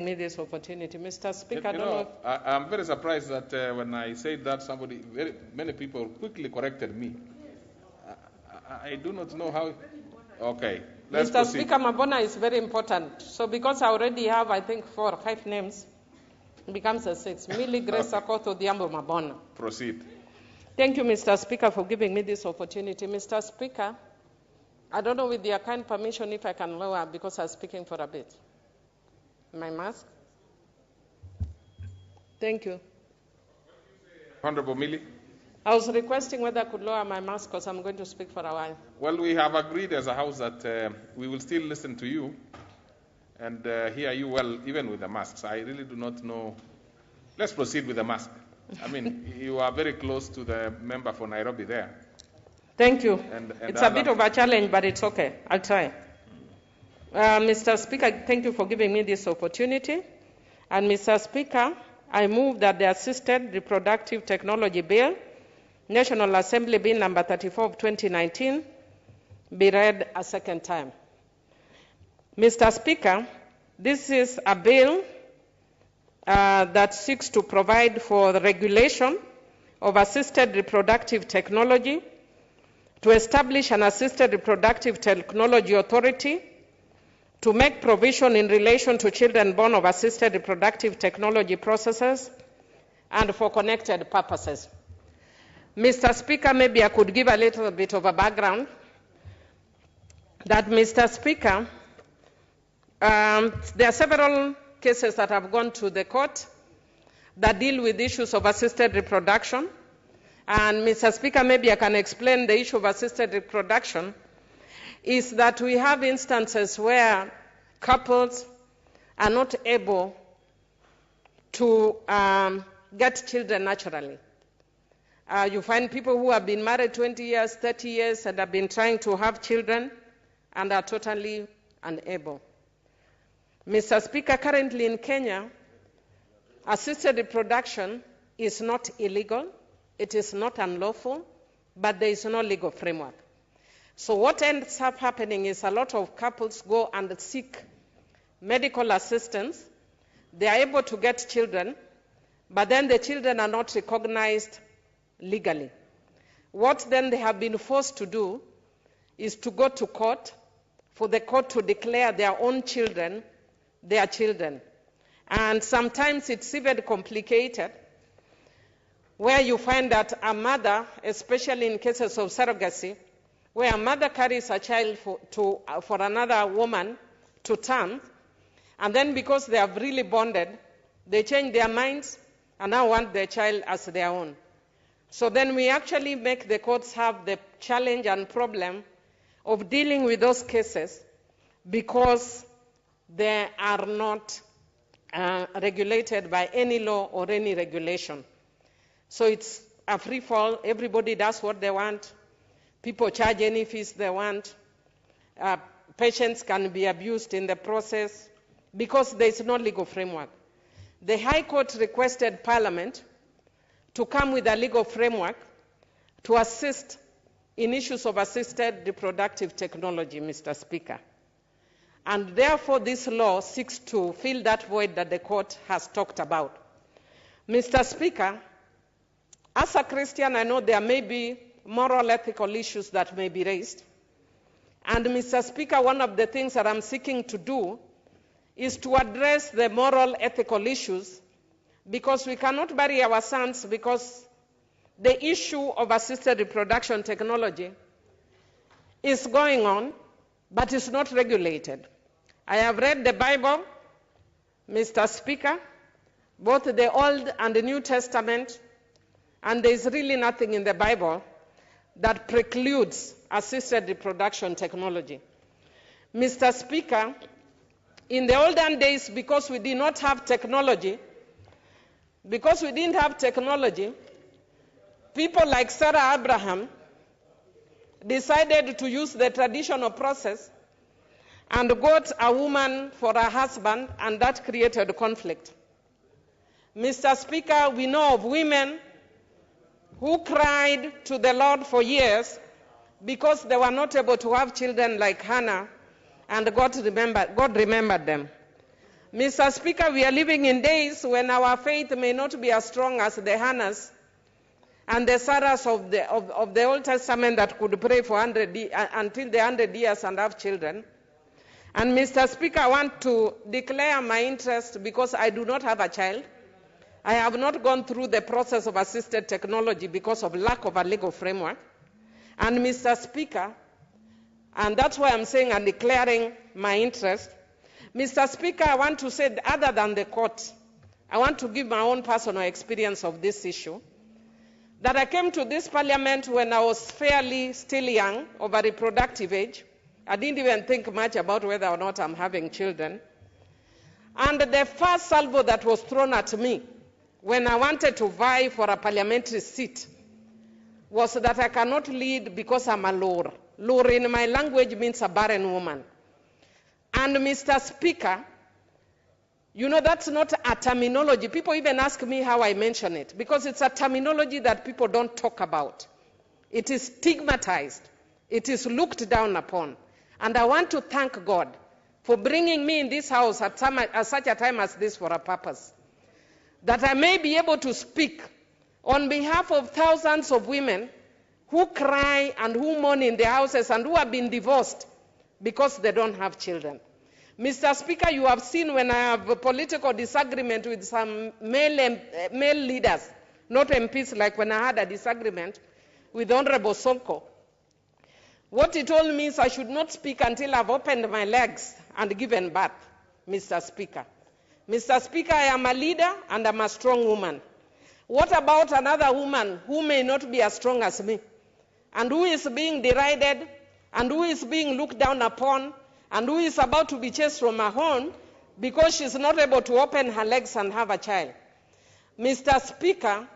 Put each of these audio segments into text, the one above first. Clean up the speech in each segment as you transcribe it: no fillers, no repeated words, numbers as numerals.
me this opportunity. Mr. Speaker, I'm very surprised that when I said that, many people quickly corrected me. I do not know how. Okay, let's Mr. proceed. Speaker, Mabona is very important. So because I already have, I think, 4 or 5 names, it becomes a 6. Millie Odhiambo Mabona. Proceed. Thank you, Mr. Speaker, for giving me this opportunity. Mr. Speaker, I don't know, with your kind permission, if I can lower, because I'm speaking for a bit. My mask? Thank you. Honorable Millie. I was requesting whether I could lower my mask because I'm going to speak for a while. Well, we have agreed as a House that we will still listen to you and hear you well, even with the masks. I really do not know. Let's proceed with the mask. I mean, you are very close to the member for Nairobi there. Thank you. It's a bit of a challenge, but it's okay. I'll try. Mr. Speaker, thank you for giving me this opportunity. And Mr. Speaker, I move that the Assisted Reproductive Technology Bill, National Assembly Bill number 34 of 2019, be read a second time. Mr. Speaker, this is a bill that seeks to provide for the regulation of assisted reproductive technology, to establish an assisted reproductive technology authority, to make provision in relation to children born of assisted reproductive technology processes, and for connected purposes. Mr. Speaker, maybe I could give a little bit of a background. That, Mr. Speaker, there are several cases that have gone to the court that deal with issues of assisted reproduction. And Mr. Speaker, maybe I can explain the issue of assisted reproduction is that we have instances where couples are not able to get children naturally. You find people who have been married 20 years, 30 years, and have been trying to have children and are totally unable. Mr. Speaker, currently in Kenya, assisted reproduction is not illegal, it is not unlawful, but there is no legal framework. So what ends up happening is a lot of couples go and seek medical assistance. They are able to get children, but then the children are not recognized legally. What then they have been forced to do is to go to court for the court to declare their own children their children. And sometimes it's even complicated, where you find that a mother, especially in cases of surrogacy, where a mother carries a child for another woman to term, and then because they have really bonded, they change their minds and now want their child as their own. So then we actually make the courts have the challenge and problem of dealing with those cases because they are not regulated by any law or any regulation. So it's a free fall. Everybody does what they want. People charge any fees they want. Patients can be abused in the process because there is no legal framework. The High Court requested Parliament to come with a legal framework to assist in issues of assisted reproductive technology, Mr. Speaker. And therefore, this law seeks to fill that void that the court has talked about. Mr. Speaker, as a Christian, I know there may be moral, ethical issues that may be raised. And Mr. Speaker, one of the things that I'm seeking to do is to address the moral, ethical issues, because we cannot bury our sons because the issue of assisted reproduction technology is going on, but it's not regulated. I have read the Bible, Mr. Speaker, both the Old and the New Testament, and there is really nothing in the Bible that precludes assisted reproduction technology. Mr. Speaker, in the olden days, because we did not have technology, people like Sarah Abraham decided to use the traditional process and got a woman for a husband, and that created conflict. Mr. Speaker, we know of women who cried to the Lord for years because they were not able to have children like Hannah, and God remembered them. Mr. Speaker, we are living in days when our faith may not be as strong as the Hannahs and the Sarahs of the Old Testament that could pray for until the 100 years and have children. And Mr. Speaker, I want to declare my interest because I do not have a child. I have not gone through the process of assisted technology because of lack of a legal framework. And Mr. Speaker, and that's why I'm saying and declaring my interest. Mr. Speaker, I want to say, other than the court, I want to give my own personal experience of this issue. That I came to this parliament when I was fairly still young, of a reproductive age. I didn't even think much about whether or not I'm having children. And the first salvo that was thrown at me when I wanted to vie for a parliamentary seat was that I cannot lead because I'm a lor. Lor in my language means a barren woman. And Mr. Speaker, you know, that's not a terminology. People even ask me how I mention it, because it's a terminology that people don't talk about. It is stigmatized. It is looked down upon. And I want to thank God for bringing me in this house at such a time as this for a purpose. That I may be able to speak on behalf of thousands of women who cry and who mourn in their houses and who have been divorced because they don't have children. Mr. Speaker, you have seen when I have a political disagreement with some male leaders, not MPs, like when I had a disagreement with Honorable Sonko. What he told me is I should not speak until I've opened my legs and given birth, Mr. Speaker. Mr. Speaker, I am a leader and I'm a strong woman. What about another woman who may not be as strong as me, and who is being derided, and who is being looked down upon, and who is about to be chased from her home because she's not able to open her legs and have a child? Mr. Speaker,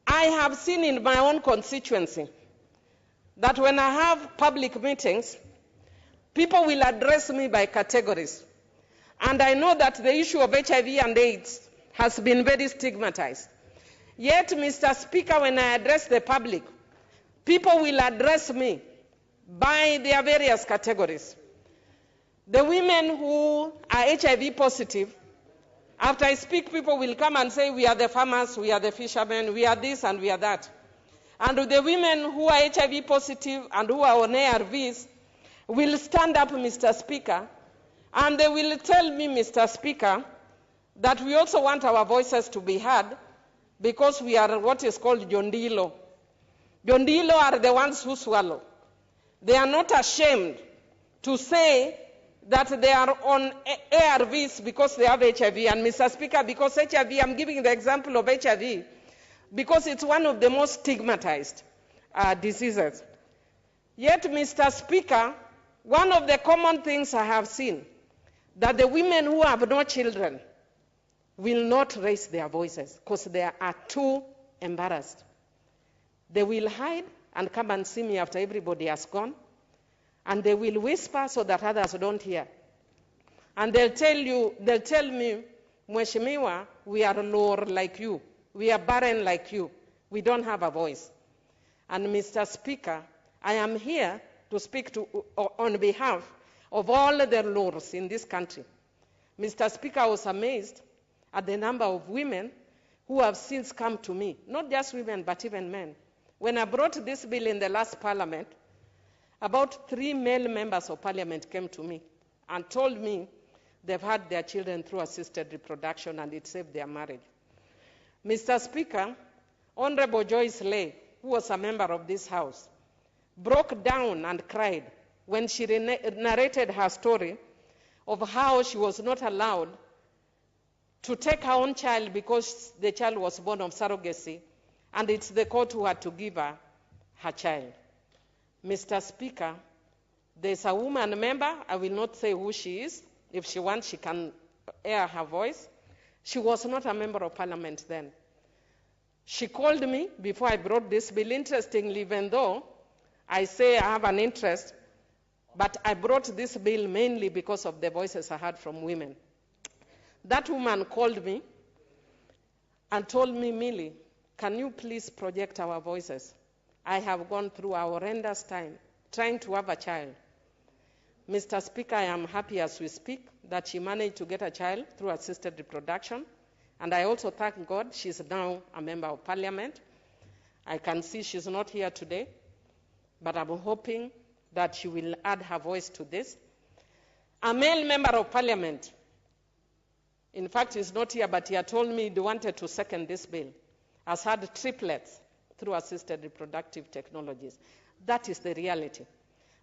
I have seen in my own constituency that when I have public meetings, people will address me by categories. And I know that the issue of HIV and AIDS has been very stigmatized. Yet, Mr. Speaker, when I address the public, people will address me by their various categories. The women who are HIV positive, after I speak, people will come and say, we are the farmers, we are the fishermen, we are this and we are that. And the women who are HIV positive and who are on ARVs will stand up, Mr. Speaker, and they will tell me, Mr. Speaker, that we also want our voices to be heard because we are what is called Jondilo. Jondilo are the ones who swallow. They are not ashamed to say that they are on ARVs because they have HIV. And Mr. Speaker, because HIV, I'm giving the example of HIV, because it's one of the most stigmatized diseases. Yet, Mr. Speaker, one of the common things I have seen, that the women who have no children will not raise their voices because they are too embarrassed. They will hide and come and see me after everybody has gone, and they will whisper so that others don't hear. And they'll tell me, Mheshimiwa, we are low like you. We are barren like you. We don't have a voice. And Mr. Speaker, I am here to speak on behalf of all the lords in this country. Mr. Speaker, I was amazed at the number of women who have since come to me, not just women, but even men. When I brought this bill in the last parliament, about 3 male members of parliament came to me and told me they've had their children through assisted reproduction and it saved their marriage. Mr. Speaker, Honorable Joyce Lay, who was a member of this House, broke down and cried when she narrated her story of how she was not allowed to take her own child because the child was born of surrogacy, and it's the court who had to give her her child. Mr. Speaker, there's a woman member, I will not say who she is. If she wants, she can air her voice. She was not a member of parliament then. She called me before I brought this bill. Interestingly, even though I say I have an interest, but I brought this bill mainly because of the voices I heard from women. That woman called me and told me, Millie, can you please project our voices? I have gone through a horrendous time trying to have a child. Mr. Speaker, I am happy as we speak that she managed to get a child through assisted reproduction. And I also thank God she's now a member of parliament. I can see she's not here today, but I'm hoping that she will add her voice to this. A male member of parliament, in fact, he's not here, but he had told me he wanted to second this bill, has had triplets through assisted reproductive technologies. That is the reality.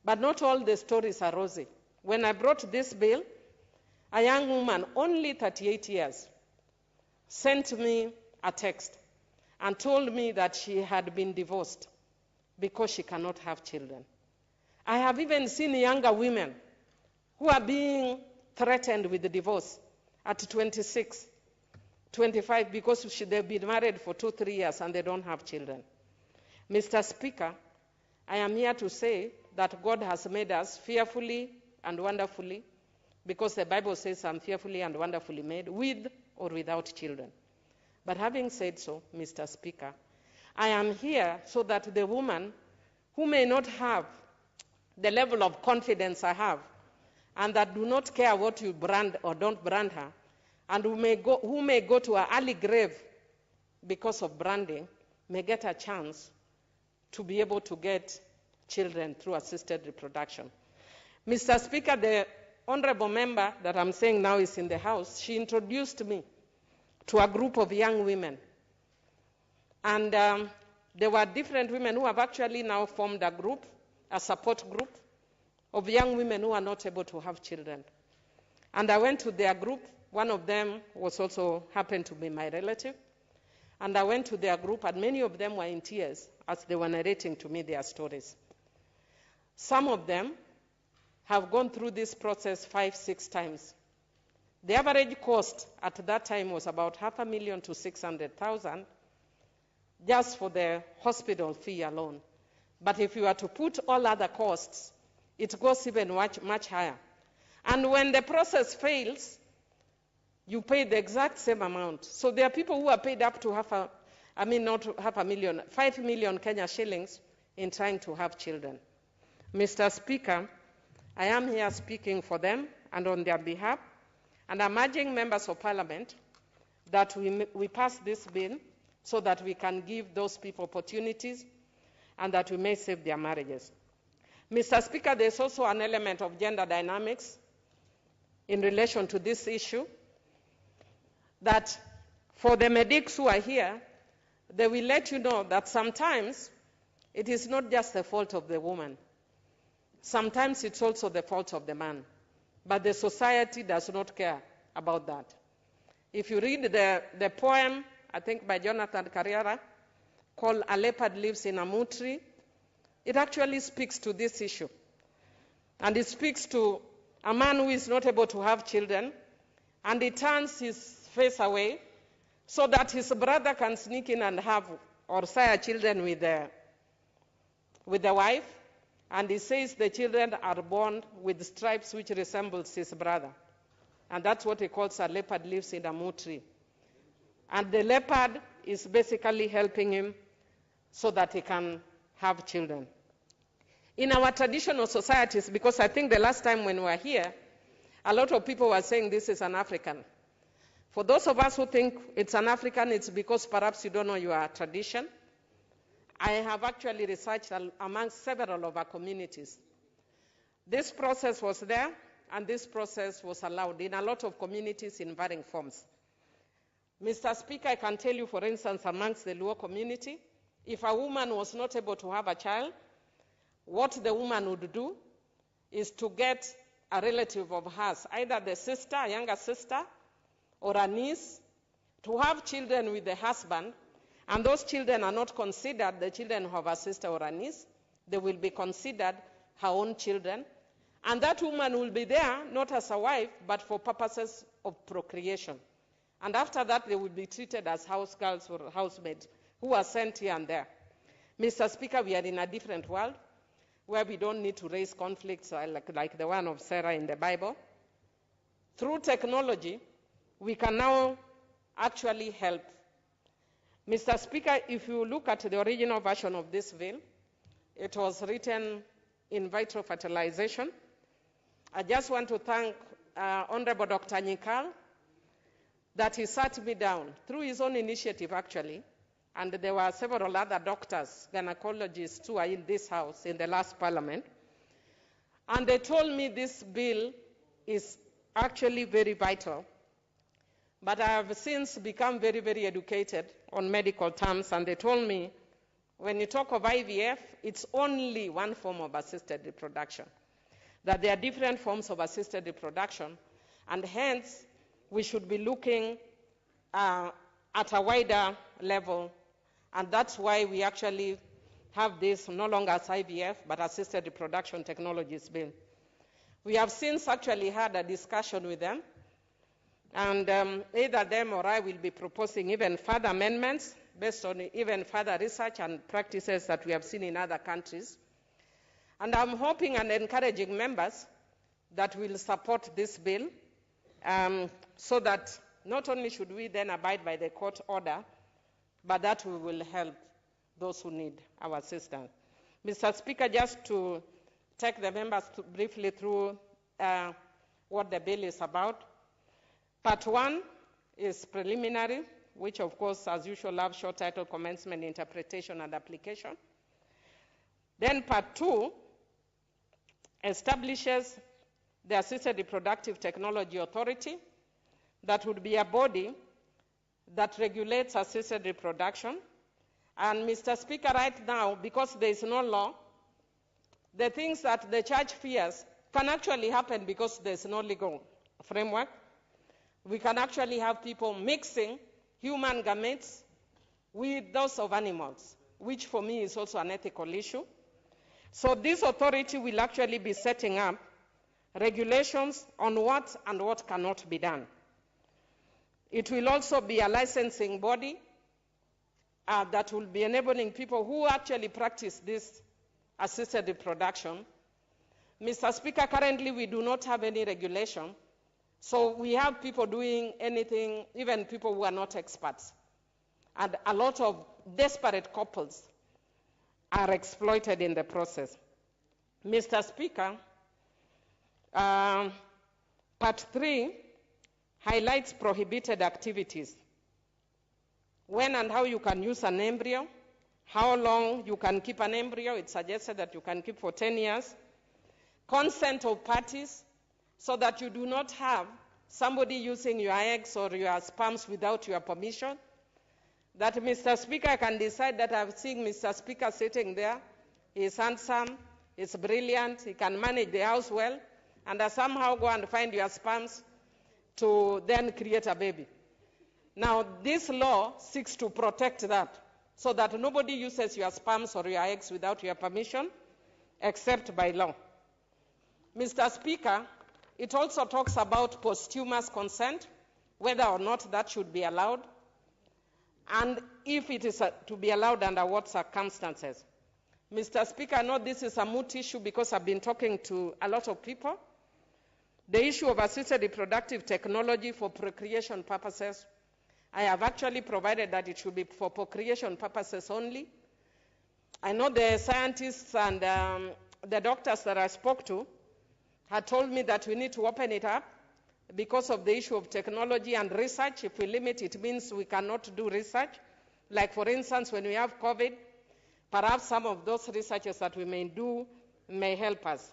But not all the stories are rosy. When I brought this bill, a young woman, only 38 years, sent me a text and told me that she had been divorced because she cannot have children. I have even seen younger women who are being threatened with the divorce at 26, 25, because they've been married for 2-3 years and they don't have children. Mr. Speaker, I am here to say that God has made us fearfully and wonderfully, because the Bible says I'm fearfully and wonderfully made, with or without children. But having said so, Mr. Speaker, I am here so that the woman who may not have the level of confidence I have, and that do not care what you brand or don't brand her, and who may go to an early grave because of branding, may get a chance to be able to get children through assisted reproduction. Mr. Speaker, the honorable member that I'm saying now is in the House. She introduced me to a group of young women. And there were different women who have actually now formed a group, a support group of young women who are not able to have children. And I went to their group. One of them was also happened to be my relative. And I went to their group, and many of them were in tears as they were narrating to me their stories. Some of them have gone through this process 5-6 times. The average cost at that time was about $500,000 to $600,000 just for the hospital fee alone. But if you were to put all other costs, it goes even much higher. And when the process fails, you pay the exact same amount. So there are people who are paid up to 5 million Kenya shillings in trying to have children. Mr. Speaker, I am here speaking for them and on their behalf, and I'm urging members of parliament that we pass this bill so that we can give those people opportunities and that we may save their marriages. Mr. Speaker, there's also an element of gender dynamics in relation to this issue, that for the medics who are here, they will let you know that sometimes it is not just the fault of the woman. Sometimes it's also the fault of the man. But the society does not care about that. If you read the poem, I think by Jonathan Carriera, called A Leopard Lives in a Moon Tree, it actually speaks to this issue. And it speaks to a man who is not able to have children, and he turns his face away so that his brother can sneak in and have or sire children with the wife. And he says the children are born with stripes which resembles his brother. And that's what he calls a leopard lives in a moon tree. And the leopard is basically helping him so that he can have children. In our traditional societies, because I think the last time when we were here, a lot of people were saying this is an African. For those of us who think it's an African, it's because perhaps you don't know your tradition. I have actually researched amongst several of our communities. This process was there, and this process was allowed in a lot of communities in varying forms. Mr. Speaker, I can tell you, for instance, amongst the Luo community, if a woman was not able to have a child, what the woman would do is to get a relative of hers, either the sister, a younger sister, or a niece, to have children with the husband. And those children are not considered the children of a sister or a niece. They will be considered her own children. And that woman will be there, not as a wife, but for purposes of procreation. And after that, they will be treated as house girls or housemaids who are sent here and there. Mr. Speaker, we are in a different world where we don't need to raise conflicts like the one of Sarah in the Bible. Through technology, we can now actually help. Mr. Speaker, if you look at the original version of this bill, it was written in vitro fertilization. I just want to thank Honorable Dr. Nyikal that he sat me down through his own initiative, actually, and there were several other doctors, gynecologists who are in this house in the last parliament, and they told me this bill is actually very vital. But I have since become very, very educated on medical terms, and they told me when you talk of IVF, it's only one form of assisted reproduction, that there are different forms of assisted reproduction, and hence we should be looking at a wider level, and that's why we actually have this no longer as IVF, but assisted reproduction technologies bill. We have since actually had a discussion with them, and either them or I will be proposing even further amendments based on even further research and practices that we have seen in other countries. And I'm hoping and encouraging members that will support this bill so that not only should we then abide by the court order, but that we will help those who need our assistance. Mr. Speaker, just to take the members briefly through what the bill is about. Part 1 is preliminary, which of course, as usual, have short title, commencement, interpretation, and application. Then Part 2 establishes the Assisted Reproductive Technology Authority. That would be a body that regulates assisted reproduction. And Mr. Speaker, right now, because there is no law, the things that the church fears can actually happen because there is no legal framework. We can actually have people mixing human gametes with those of animals, which for me is also an ethical issue. So this authority will actually be setting up regulations on what and what cannot be done. It will also be a licensing body that will be enabling people who actually practice this assisted reproduction. Mr. Speaker, currently we do not have any regulation. So we have people doing anything, even people who are not experts. And a lot of desperate couples are exploited in the process. Mr. Speaker, Part 3 highlights prohibited activities. When and how you can use an embryo, how long you can keep an embryo. It's suggested that you can keep for 10 years. Consent of parties, so that you do not have somebody using your eggs or your sperms without your permission. That Mr. Speaker can decide that I've seen Mr. Speaker sitting there, he's handsome, he's brilliant, he can manage the house well, and I somehow go and find your sperms to then create a baby. Now, this law seeks to protect that, so that nobody uses your sperms or your eggs without your permission, except by law. Mr. Speaker, it also talks about posthumous consent, whether or not that should be allowed, and if it is to be allowed under what circumstances. Mr. Speaker, I know this is a moot issue because I've been talking to a lot of people. The issue of assisted reproductive technology for procreation purposes, I have actually provided that it should be for procreation purposes only. I know the scientists and the doctors that I spoke to had told me that we need to open it up because of the issue of technology and research. If we limit it, means we cannot do research. Like, for instance, when we have COVID, perhaps some of those researches that we may do may help us.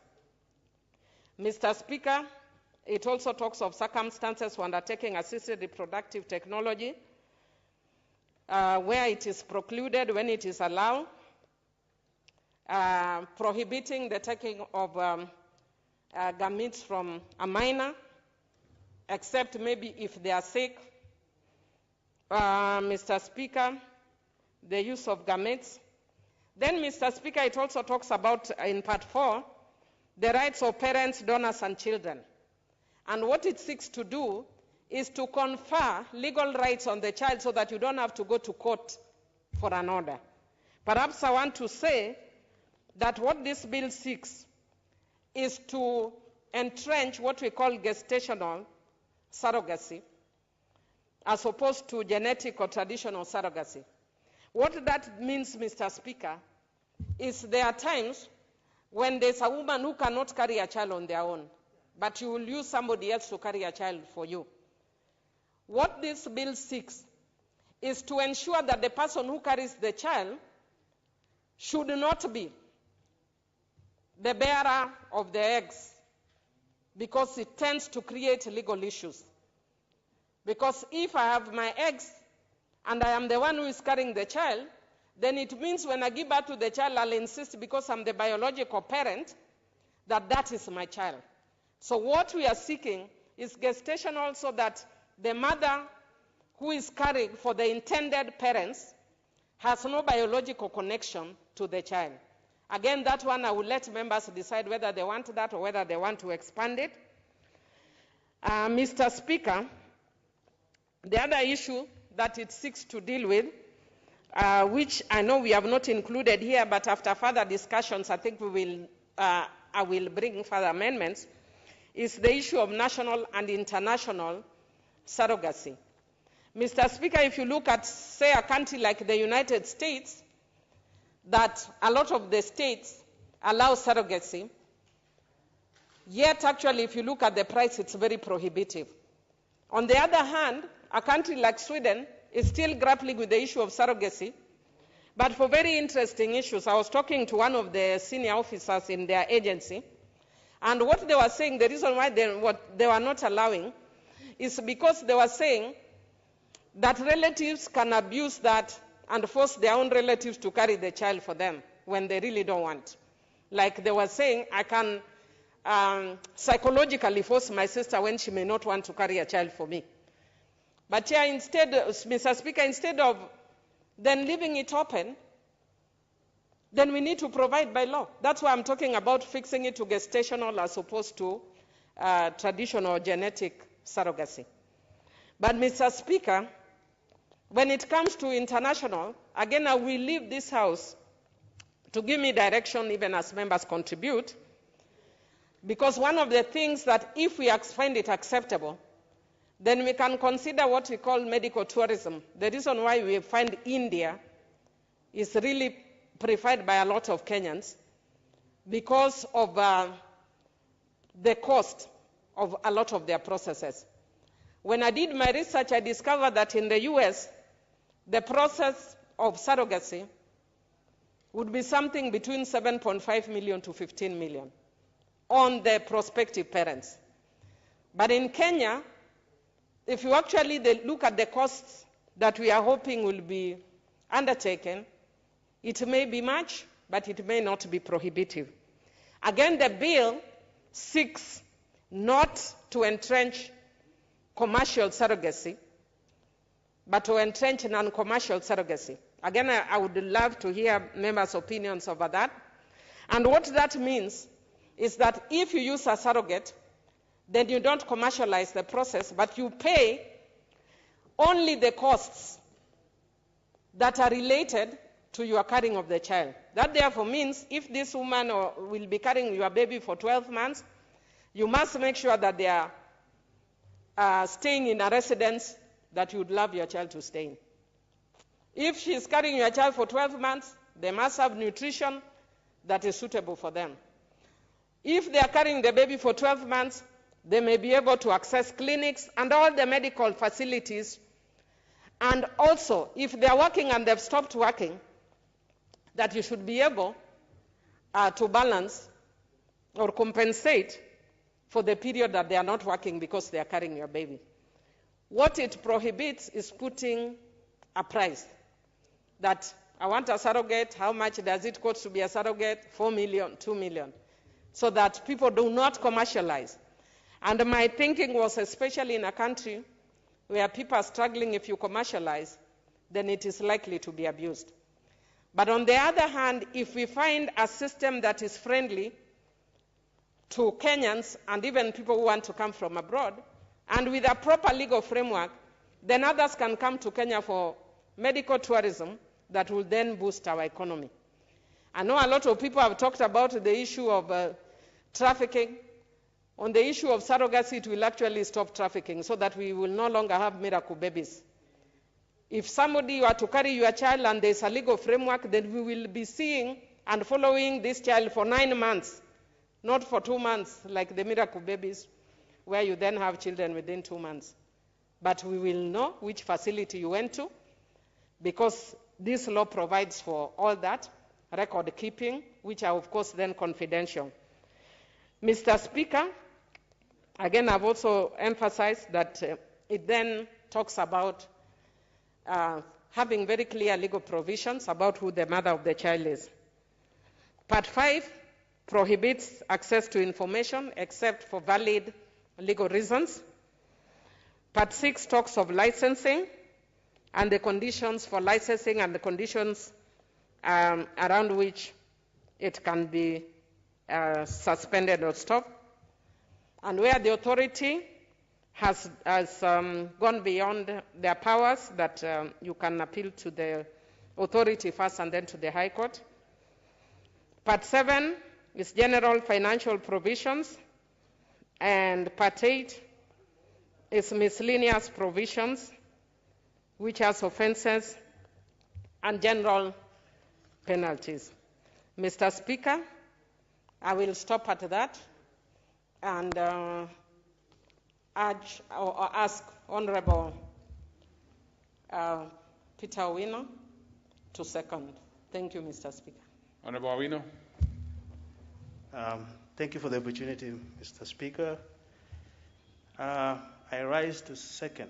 Mr. Speaker, it also talks of circumstances for undertaking assisted reproductive technology, where it is precluded, when it is allowed, prohibiting the taking of gametes from a minor, except maybe if they are sick. Mr. Speaker, the use of gametes. Then, Mr. Speaker, it also talks about, in Part 4, the rights of parents, donors, and children. And what it seeks to do is to confer legal rights on the child so that you don't have to go to court for an order. Perhaps I want to say that what this bill seeks is to entrench what we call gestational surrogacy, as opposed to genetic or traditional surrogacy. What that means, Mr. Speaker, is there are times when there's a woman who cannot carry a child on their own. but you will use somebody else to carry a child for you. What this bill seeks is to ensure that the person who carries the child should not be the bearer of the eggs, because it tends to create legal issues. Because if I have my eggs and I am the one who is carrying the child, then it means when I give birth to the child, I'll insist, because I'm the biological parent, that that is my child. So what we are seeking is gestational, so that the mother who is carrying for the intended parents has no biological connection to the child. Again, that one I will let members decide whether they want that or whether they want to expand it. Mr. Speaker, the other issue that it seeks to deal with, which I know we have not included here, but after further discussions, I think I will bring further amendments, is the issue of national and international surrogacy. Mr. Speaker, if you look at, say, a country like the United States, that a lot of the states allow surrogacy, yet actually if you look at the price, it's very prohibitive. On the other hand, a country like Sweden is still grappling with the issue of surrogacy, but for very interesting issues. I was talking to one of the senior officers in their agency, and what they were saying, the reason why they were not allowing is because they were saying that relatives can abuse that and force their own relatives to carry the child for them when they really don't want. Like they were saying, I can psychologically force my sister when she may not want to carry a child for me. But here instead, Mr. Speaker, instead of then leaving it open, then we need to provide by law. That's why I'm talking about fixing it to gestational as opposed to traditional genetic surrogacy. But Mr. Speaker, when it comes to international, again, I will leave this House to give me direction even as members contribute, because one of the things that if we find it acceptable, then we can consider what we call medical tourism. The reason why we find India is really preferred by a lot of Kenyans because of the cost of a lot of their processes. When I did my research, I discovered that in the US, the process of surrogacy would be something between 7.5 million to 15 million on the prospective parents. But in Kenya, if you actually look at the costs that we are hoping will be undertaken, it may be much, but it may not be prohibitive. Again, the bill seeks not to entrench commercial surrogacy, but to entrench non-commercial surrogacy. Again, I would love to hear members' opinions over that. And what that means is that if you use a surrogate, then you don't commercialize the process, but you pay only the costs that are related to your carrying of the child. That therefore means if this woman will be carrying your baby for 12 months, you must make sure that they are staying in a residence that you would love your child to stay in. If she is carrying your child for 12 months, they must have nutrition that is suitable for them. If they are carrying the baby for 12 months, they may be able to access clinics and all the medical facilities. And also, if they are working and they've stopped working, that you should be able to balance or compensate for the period that they are not working because they are carrying your baby. What it prohibits is putting a price that I want a surrogate, how much does it cost to be a surrogate? 4 million, 2 million, so that people do not commercialize. And my thinking was, especially in a country where people are struggling, if you commercialize, then it is likely to be abused. But on the other hand, if we find a system that is friendly to Kenyans and even people who want to come from abroad, and with a proper legal framework, then others can come to Kenya for medical tourism that will then boost our economy. I know a lot of people have talked about the issue of trafficking. On the issue of surrogacy, it will actually stop trafficking so that we will no longer have miracle babies. If somebody were to carry your child and there's a legal framework, then we will be seeing and following this child for 9 months not for 2 months like the miracle babies, where you then have children within 2 months. But we will know which facility you went to, because this law provides for all that, record keeping, which are of course then confidential. Mr. Speaker, again, I've also emphasized that it then talks about having very clear legal provisions about who the mother of the child is. Part 5 prohibits access to information except for valid legal reasons. Part 6 talks of licensing and the conditions for licensing and the conditions around which it can be suspended or stopped. And where the authority has gone beyond their powers, that you can appeal to the authority first and then to the High Court. Part 7 is general financial provisions, and Part 8 is miscellaneous provisions, which has offenses and general penalties. Mr. Speaker, I will stop at that and urge or ask Honorable Peter Owino to second. Thank you, Mr. Speaker. Honorable Owino. Thank you for the opportunity, Mr. Speaker. I rise to second